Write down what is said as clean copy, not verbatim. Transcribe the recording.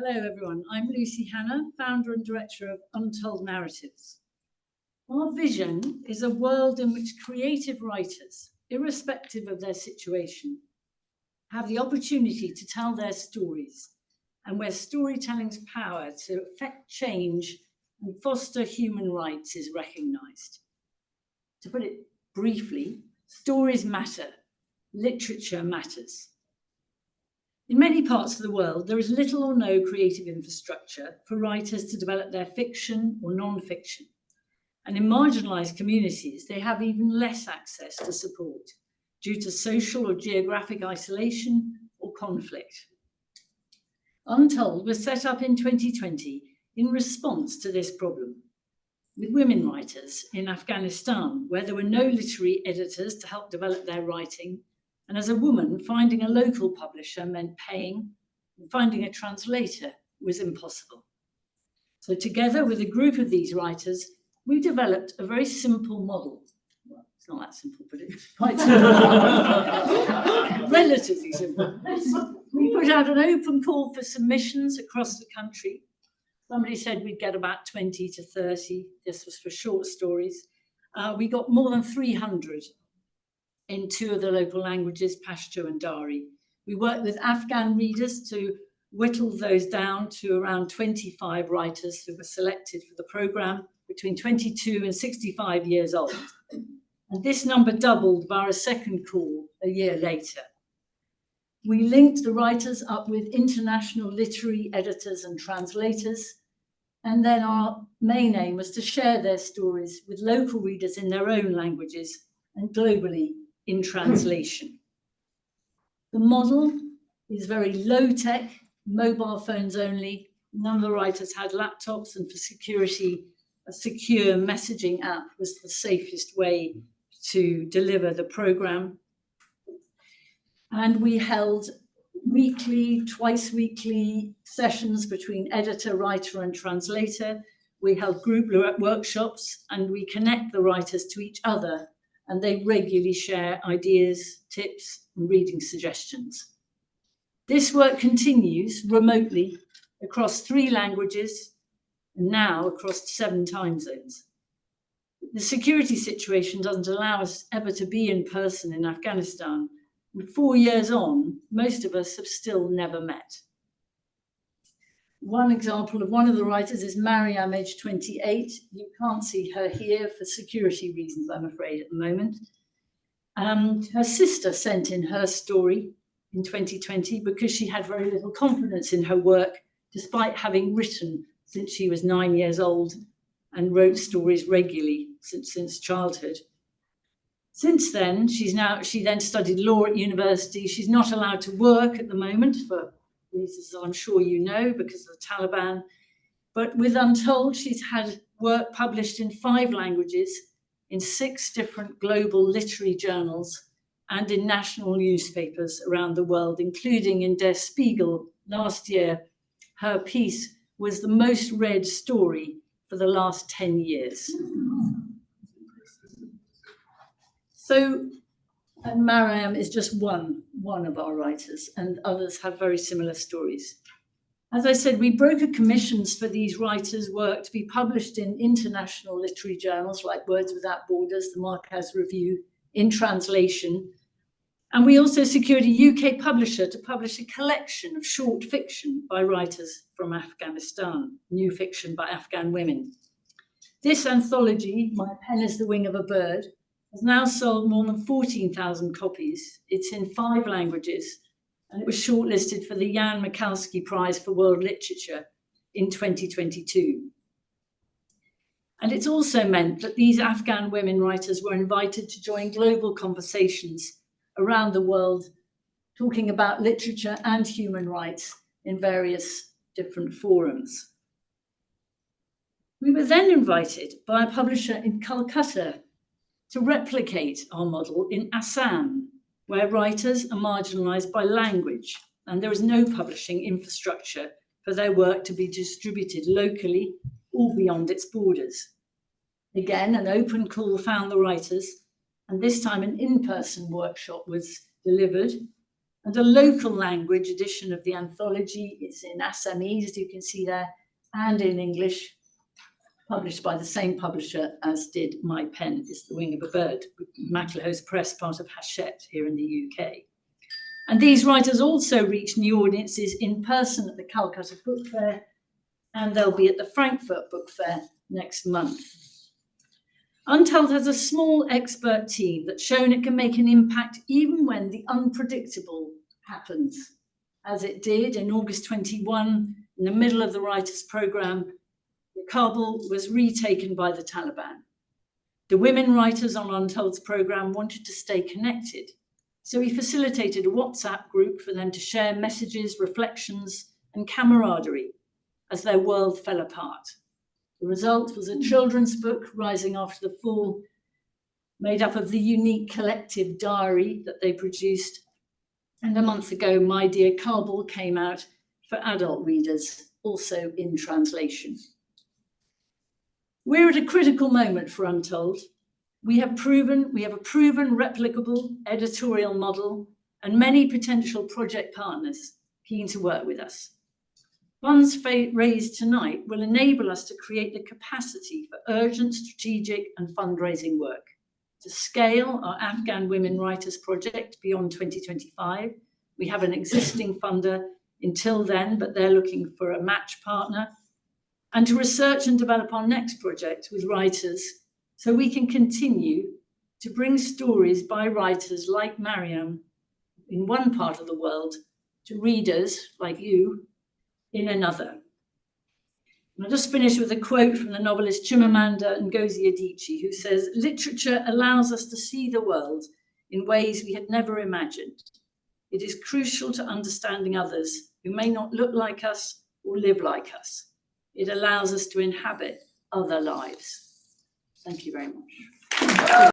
Hello everyone, I'm Lucy Hannah, founder and director of Untold Narratives. Our vision is a world in which creative writers, irrespective of their situation, have the opportunity to tell their stories, and where storytelling's power to affect change and foster human rights is recognised. To put it briefly, stories matter, literature matters. In many parts of the world, there is little or no creative infrastructure for writers to develop their fiction or non-fiction. And in marginalised communities, they have even less access to support due to social or geographic isolation or conflict. Untold was set up in 2020 in response to this problem, with women writers in Afghanistan, where there were no literary editors to help develop their writing. And as a woman, finding a local publisher meant paying, and finding a translator was impossible. So together with a group of these writers, we developed a very simple model. Well, it's not that simple, but it's quite simple. Relatively simple. We put out an open call for submissions across the country. Somebody said we'd get about 20 to 30. This was for short stories. We got more than 300 in 2 of the local languages, Pashto and Dari. We worked with Afghan readers to whittle those down to around 25 writers who were selected for the programme between 22 and 65 years old. And this number doubled via a second call a year later. We linked the writers up with international literary editors and translators. And then our main aim was to share their stories with local readers in their own languages and globally in translation. The model is very low-tech, mobile phones only. None of the writers had laptops, and for security, a secure messaging app was the safest way to deliver the programme. And we held weekly, twice weekly sessions between editor, writer and translator. We held group workshops, and we connect the writers to each other, and they regularly share ideas, tips, and reading suggestions. This work continues remotely across 3 languages, and now across 7 time zones. The security situation doesn't allow us ever to be in person in Afghanistan, and 4 years on, most of us have still never met. One example of one of the writers is Mariam, aged 28. You can't see her here for security reasons, I'm afraid, at the moment. Her sister sent in her story in 2020 because she had very little confidence in her work, despite having written since she was 9 years old and wrote stories regularly since childhood. Since then, she then studied law at university. She's not allowed to work at the moment for reasons I'm sure you know, because of the Taliban. But with Untold, she's had work published in 5 languages, in 6 different global literary journals, and in national newspapers around the world, including in Der Spiegel last year. Her piece was the most read story for the last 10 years. So, and Mariam is just one of our writers, and others have very similar stories. As I said, we brokered commissions for these writers' work to be published in international literary journals like Words Without Borders, the Marquez Review, in translation. And we also secured a UK publisher to publish a collection of short fiction by writers from Afghanistan, new fiction by Afghan women. This anthology, My Pen is the Wing of a Bird, has now sold more than 14,000 copies. It's in 5 languages, and it was shortlisted for the Jan Michalski Prize for World Literature in 2022. And it's also meant that these Afghan women writers were invited to join global conversations around the world, talking about literature and human rights in various different forums. We were then invited by a publisher in Calcutta to replicate our model in Assam, where writers are marginalised by language, and there is no publishing infrastructure for their work to be distributed locally or beyond its borders. Again, an open call found the writers, and this time an in-person workshop was delivered And a local language edition of the anthology is in Assamese, as you can see there, and in English, published by the same publisher as did My Pen is the Wing of a Bird, Maclehose Press, part of Hachette here in the UK. And these writers also reach new audiences in person at the Calcutta Book Fair, and they'll be at the Frankfurt Book Fair next month. Untold has a small expert team that's shown it can make an impact even when the unpredictable happens, as it did in August 21, in the middle of the writers' programme. Kabul was retaken by the Taliban. The women writers on Untold's programme wanted to stay connected, so we facilitated a WhatsApp group for them to share messages, reflections, and camaraderie as their world fell apart. The result was a children's book, Rising After the Fall, made up of the unique collective diary that they produced. And a month ago, My Dear Kabul came out for adult readers, also in translation. We're at a critical moment for Untold. We have a proven replicable editorial model and many potential project partners keen to work with us. Funds raised tonight will enable us to create the capacity for urgent strategic and fundraising work, to scale our Afghan Women Writers project beyond 2025. We have an existing funder until then, but they're looking for a match partner, and to research and develop our next project with writers so we can continue to bring stories by writers like Mariam in one part of the world to readers like you in another. And I'll just finish with a quote from the novelist Chimamanda Ngozi Adichie, who says, "Literature allows us to see the world in ways we had never imagined. It is crucial to understanding others who may not look like us or live like us. It allows us to inhabit other lives." Thank you very much.